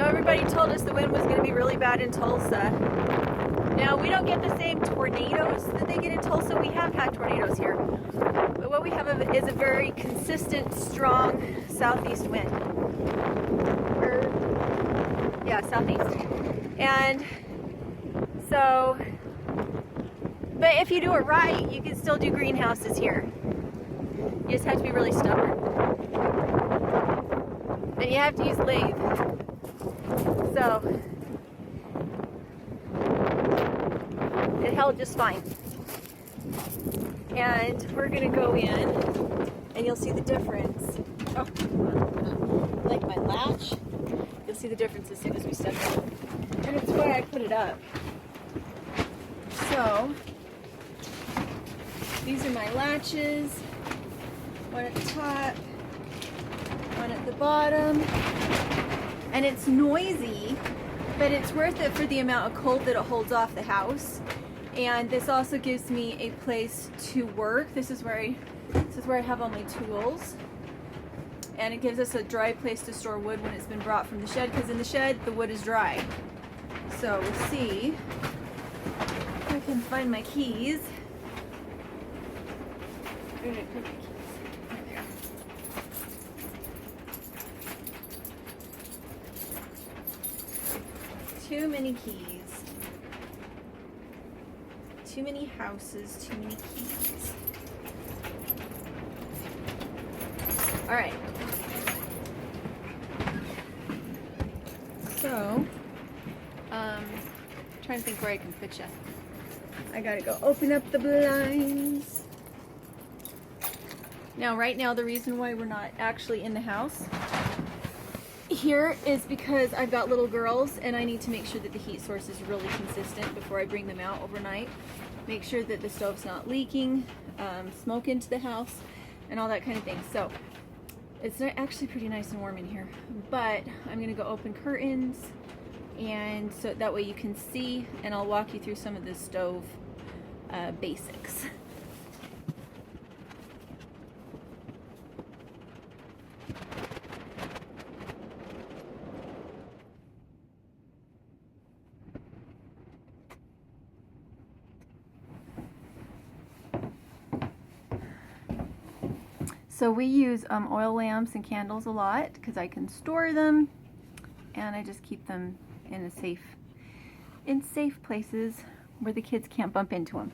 everybody told us the wind was going to be really bad in Tulsa. Now, we don't get the same tornadoes that they get in Tulsa. We have had tornadoes here. But what we have is a very consistent, strong southeast wind. Yeah, southeast. And so, but if you do it right, you can still do greenhouses here. You just have to be really stubborn. And you have to use lathe. So, it held just fine. And we're gonna go in and you'll see the difference. Oh, like my latch. You'll see the difference as soon as we step in. And it's why I put it up. So, these are my latches. One at the top, one at the bottom. And it's noisy, but it's worth it for the amount of cold that it holds off the house. And this also gives me a place to work. This is where I have all my tools. And it gives us a dry place to store wood when it's been brought from the shed, because in the shed the wood is dry. So we'll see if I can find my keys. Where did I put my keys? There. Too many keys. Too many houses, too many keys. All right. So, trying to think where I can put you. I gotta go open up the blinds. Now, right now, the reason why we're not actually in the house here is because I've got little girls and I need to make sure that the heat source is really consistent before I bring them out overnight. Make sure that the stove's not leaking, smoke into the house, and all that kind of thing. So it's actually pretty nice and warm in here, but I'm gonna go open curtains, and so that way you can see, and I'll walk you through some of the stove basics. So we use oil lamps and candles a lot because I can store them, and I just keep them in safe places where the kids can't bump into them.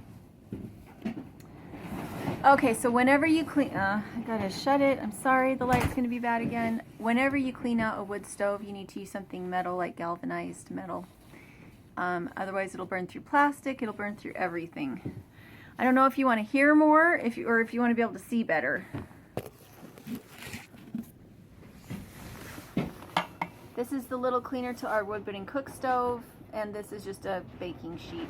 Okay, so whenever you clean, I gotta shut it. I'm sorry, the light's gonna be bad again. Whenever you clean out a wood stove, you need to use something metal, like galvanized metal. Otherwise, it'll burn through plastic. It'll burn through everything. I don't know if you want to hear more, or if you want to be able to see better. This is the little cleaner to our wood burning cook stove, and this is just a baking sheet.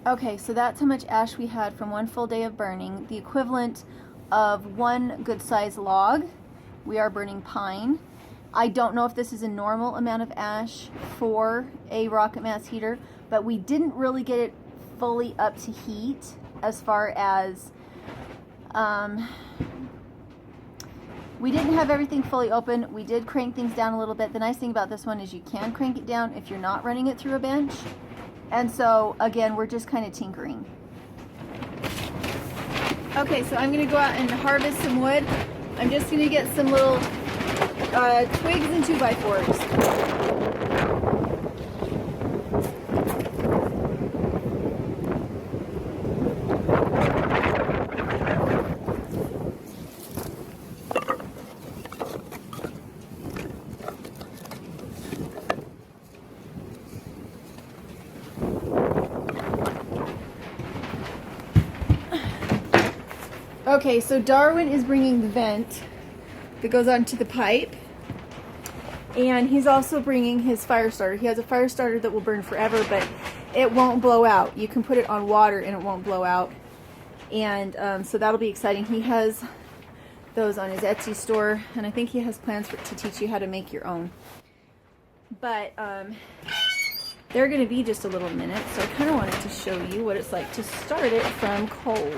Okay, so that's how much ash we had from one full day of burning, the equivalent of one good sized log. We are burning pine. I don't know if this is a normal amount of ash for a rocket mass heater, but we didn't really get it fully up to heat as far as, we didn't have everything fully open. We did crank things down a little bit. The nice thing about this one is you can crank it down if you're not running it through a bench. And so, again, we're just kind of tinkering. Okay, so I'm going to go out and harvest some wood. I'm just going to get some little twigs and 2x4s. Okay, so Darwin is bringing the vent that goes onto the pipe, and he's also bringing his fire starter. He has a fire starter that will burn forever, but it won't blow out. You can put it on water and it won't blow out, and so that'll be exciting. He has those on his Etsy store, and I think he has plans to teach you how to make your own. but they're going to be just a little minute, so I kind of wanted to show you what it's like to start it from cold.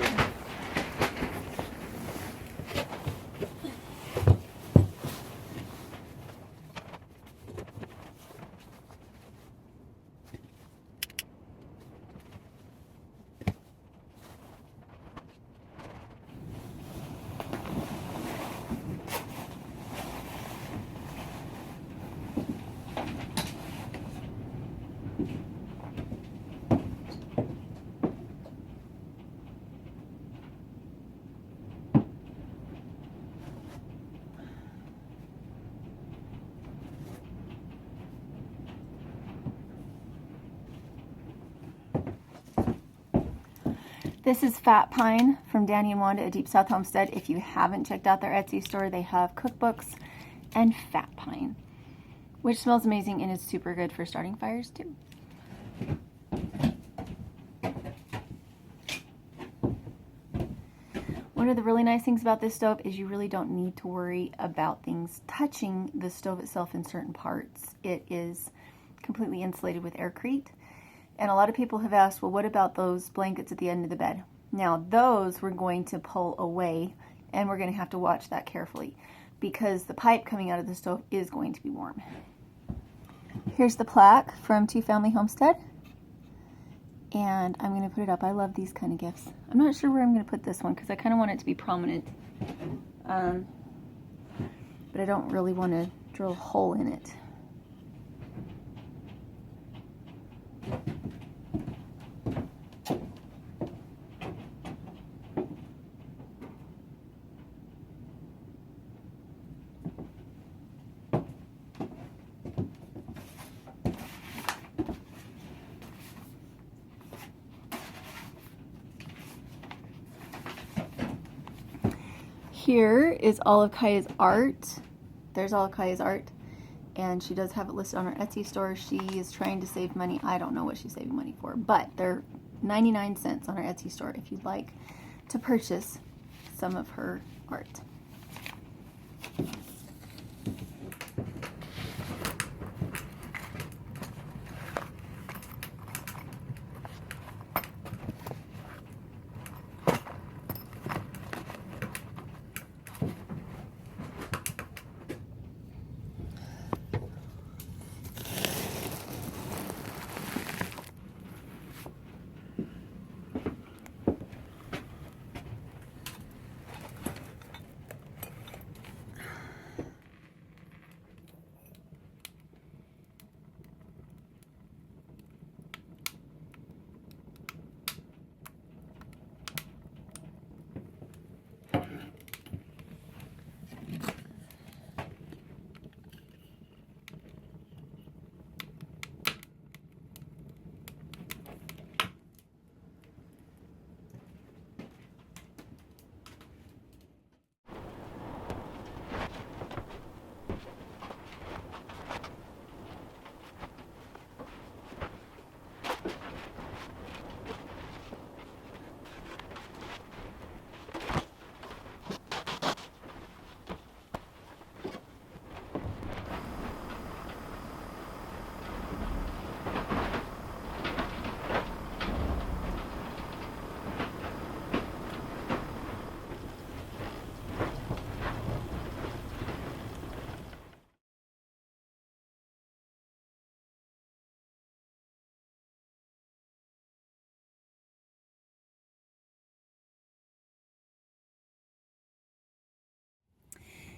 This is Fat Pine from Danny and Wanda at Deep South Homestead. If you haven't checked out their Etsy store, they have cookbooks and Fat Pine, which smells amazing and is super good for starting fires too. One of the really nice things about this stove is you really don't need to worry about things touching the stove itself in certain parts. It is completely insulated with aircrete. And a lot of people have asked, well, what about those blankets at the end of the bed? Now, those we're going to pull away, and we're going to have to watch that carefully because the pipe coming out of the stove is going to be warm. Here's the plaque from Two Family Homestead, and I'm going to put it up. I love these kind of gifts. I'm not sure where I'm going to put this one because I kind of want it to be prominent, but I don't really want to drill a hole in it. Here is all of Kaya's art. There's all of Kaya's art, and she does have it listed on her Etsy store. She is trying to save money. I don't know what she's saving money for, but they're 99 cents on her Etsy store if you'd like to purchase some of her art.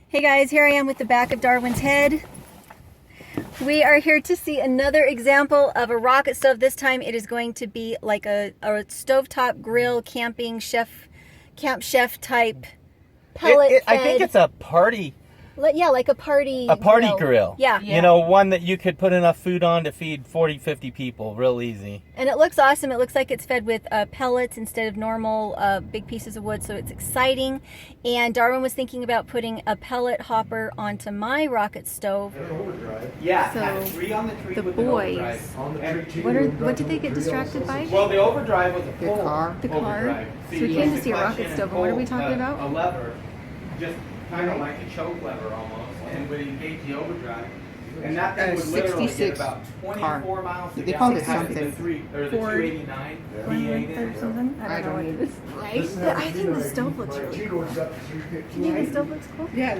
Hey guys, here I am with the back of Darwin's head. We are here to see another example of a rocket stove. This time it is going to be like a stovetop grill camping chef, camp chef type pellet fed. I think it's a party. Yeah, like a party grill. Yeah. You know, one that you could put enough food on to feed 40, 50 people real easy. And it looks awesome. It looks like it's fed with pellets instead of normal big pieces of wood, so it's exciting. And Darwin was thinking about putting a pellet hopper onto my rocket stove. Yeah, so three on the tree the with boys, an overdrive. what did they get distracted by? Well, the overdrive was a full The car. overdrive. So we came to see a rocket stove, and what are we talking about? A lever, just kind of like a choke lever almost. And when you engage the overdrive, And that thing would literally 66 get about 24 miles to They gallon. called it It has the something. or the Ford 289 V8 in or it. something. I don't know what it is. Right? But I think the stove looks really cool. Do you think the stove looks cool? Yeah,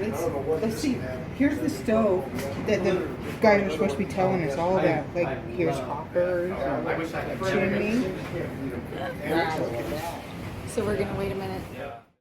let's see. Here's the stove that the guys are supposed to be telling us all about. Like, here's hoppers, I wish I could chimney. So we're gonna wait a minute.